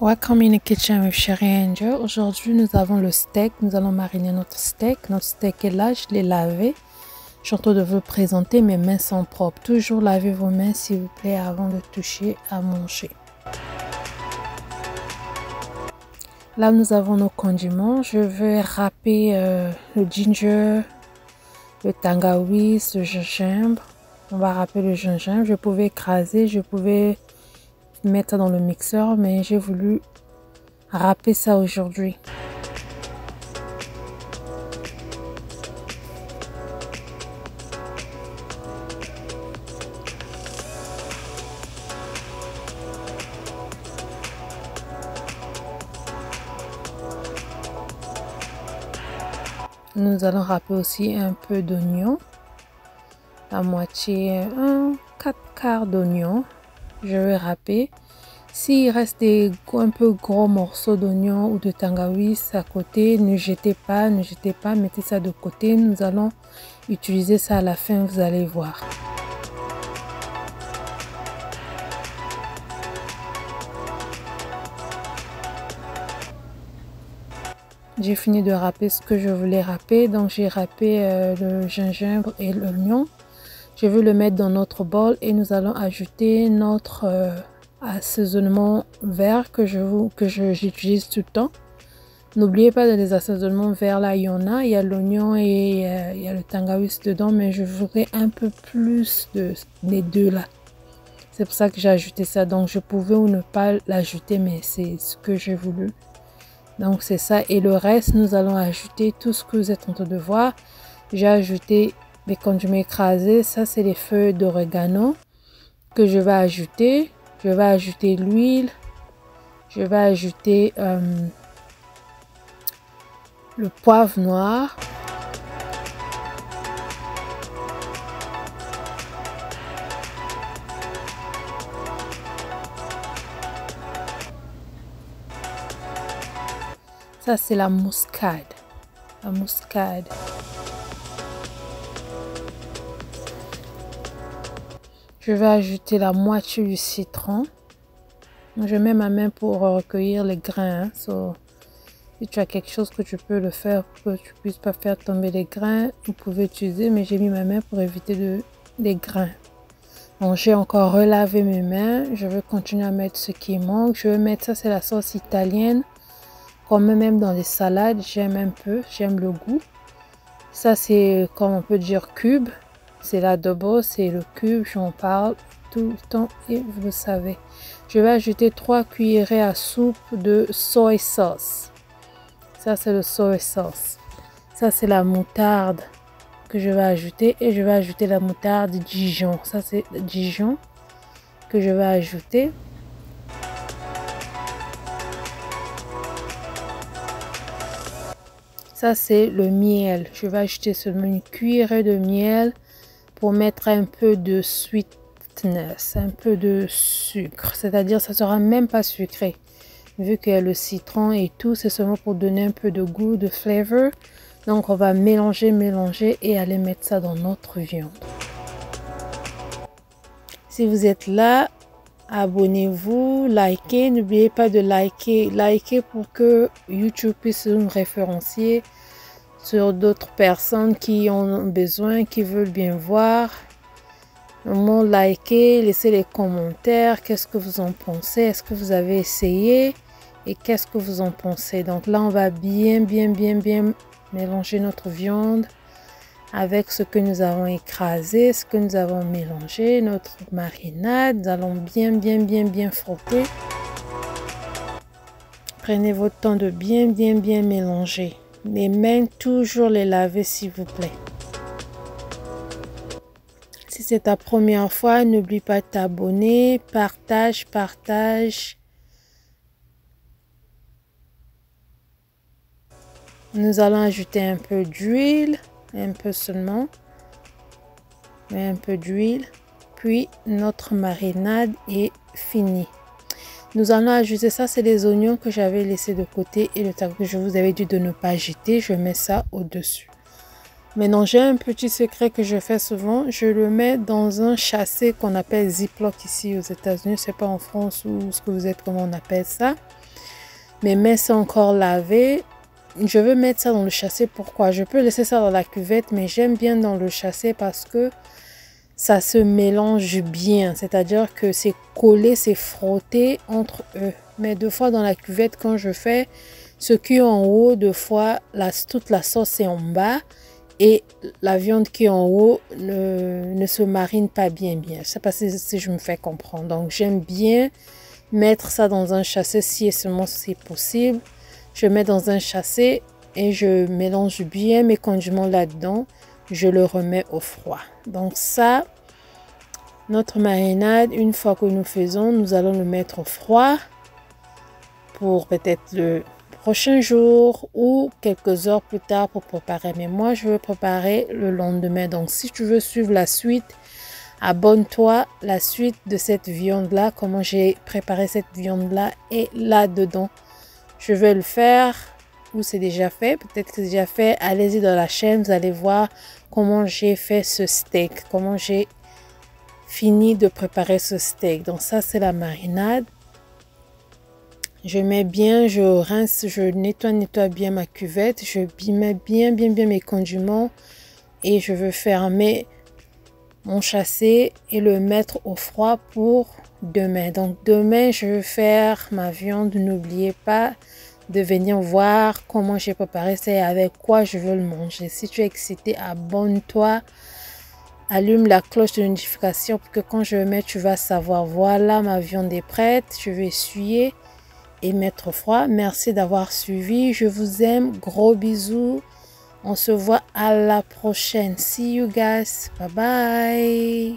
Welcome in the kitchen with Sherry Angel. Aujourd'hui, nous avons le steak. Nous allons mariner notre steak. Notre steak est là, je l'ai lavé. Je suis en train de vous présenter. Mes mains sont propres. Toujours lavez vos mains, s'il vous plaît, avant de toucher à manger. Là, nous avons nos condiments. Je vais râper le ginger, le tangawiz, le gingembre. On va râper le gingembre. Je pouvais écraser, je pouvais mettre ça dans le mixeur, mais j'ai voulu râper ça aujourd'hui. Nous allons râper aussi un peu d'oignon, la moitié, un 4/4 d'oignon. Je vais râper. S'il reste un peu gros morceaux d'oignon ou de tangawiz à côté, ne jetez pas, mettez ça de côté. Nous allons utiliser ça à la fin, vous allez voir. J'ai fini de râper ce que je voulais râper, donc j'ai râpé le gingembre et l'oignon. Je vais le mettre dans notre bol et nous allons ajouter notre assaisonnement vert que j'utilise tout le temps. N'oubliez pas de les assaisonnements verts, là il y a l'oignon et il y a le tangawiz dedans, mais je voudrais un peu plus des deux là. C'est pour ça que j'ai ajouté ça, donc je pouvais ou ne pas l'ajouter, mais c'est ce que j'ai voulu. Donc c'est ça, et le reste nous allons ajouter tout ce que vous êtes en train de voir. J'ai ajouté les condiments écrasés, ça c'est les feuilles d'orégano que je vais ajouter. Je vais ajouter l'huile, je vais ajouter le poivre noir. Ça c'est la muscade. La muscade. Je vais ajouter la moitié du citron. Je mets ma main pour recueillir les grains. So, si tu as quelque chose que tu peux le faire pour que tu puisses pas faire tomber les grains, vous pouvez utiliser, mais j'ai mis ma main pour éviter les grains. Donc j'ai encore relavé mes mains. Je vais continuer à mettre ce qui manque. Je vais mettre ça, c'est la sauce italienne. Comme même dans les salades, j'aime un peu, j'aime le goût. Ça c'est, comme on peut dire, cube. C'est l'adobo, c'est le cube, j'en parle tout le temps et vous le savez. Je vais ajouter 3 cuillerées à soupe de soy sauce. Ça c'est le soy sauce. Ça c'est la moutarde que je vais ajouter et je vais ajouter la moutarde Dijon. Ça c'est Dijon que je vais ajouter. Ça c'est le miel. Je vais ajouter seulement une cuillerée de miel pour mettre un peu de sweetness, un peu de sucre. C'est-à-dire ça sera même pas sucré. Vu qu'il y a le citron et tout, c'est seulement pour donner un peu de goût, de flavor. Donc on va mélanger et aller mettre ça dans notre viande. Si vous êtes là, abonnez-vous, likez. N'oubliez pas de liker. Likez pour que YouTube puisse nous référencier sur d'autres personnes qui en ont besoin, qui veulent bien voir. Vraiment likez, laissez les commentaires. Qu'est-ce que vous en pensez? Est-ce que vous avez essayé? Et qu'est-ce que vous en pensez? Donc là, on va bien mélanger notre viande avec ce que nous avons écrasé, ce que nous avons mélangé, notre marinade. Nous allons bien frotter. Prenez votre temps de bien mélanger. Les mains, toujours les laver s'il vous plaît. Si c'est ta première fois, n'oublie pas de t'abonner, partage. Nous allons ajouter un peu d'huile, un peu seulement, mais un peu d'huile. Puis notre marinade est finie. Nous allons ajouter ça, c'est les oignons que j'avais laissé de côté et le tac que je vous avais dit de ne pas jeter. Je mets ça au-dessus. Maintenant, j'ai un petit secret que je fais souvent. Je le mets dans un châssis qu'on appelle Ziploc ici aux États-Unis. Je ne sais pas en France ou ce que vous êtes, comment on appelle ça. mes mains sont encore lavées. Je veux mettre ça dans le chassé. Pourquoi? Je peux laisser ça dans la cuvette, mais j'aime bien dans le chassé parce que ça se mélange bien. C'est-à-dire que c'est collé, c'est frotté entre eux. Mais deux fois dans la cuvette, quand je fais ce qui est en haut, deux fois, toute la sauce est en bas. Et la viande qui est en haut ne se marine pas bien. Je ne sais pas si je me fais comprendre. Donc, j'aime bien mettre ça dans un chassé si et seulement c'est possible. Je mets dans un chassé et je mélange bien mes condiments là-dedans. Je le remets au froid. Donc ça, notre marinade, une fois que nous faisons, nous allons le mettre au froid pour peut-être le prochain jour ou quelques heures plus tard pour préparer. Mais moi, je veux préparer le lendemain. Donc, si tu veux suivre la suite, abonne-toi. La suite de cette viande-là, comment j'ai préparé cette viande-là est là-dedans. Je vais le faire ou c'est déjà fait. Peut-être que c'est déjà fait. Allez-y dans la chaîne, vous allez voir comment j'ai fait ce steak. Comment j'ai fini de préparer ce steak. Donc, ça, c'est la marinade. Je mets bien, je rince, je nettoie bien ma cuvette. Je mets bien mes condiments. Et je veux fermer mon chassé et le mettre au froid pour demain. Donc demain, je vais faire ma viande. N'oubliez pas de venir voir comment j'ai préparé ça et avec quoi je veux le manger. Si tu es excité, abonne-toi. Allume la cloche de notification pour que quand je le mets, tu vas savoir. Voilà, ma viande est prête. Je vais essuyer et mettre au froid. Merci d'avoir suivi. Je vous aime. Gros bisous. On se voit à la prochaine. See you guys. Bye bye.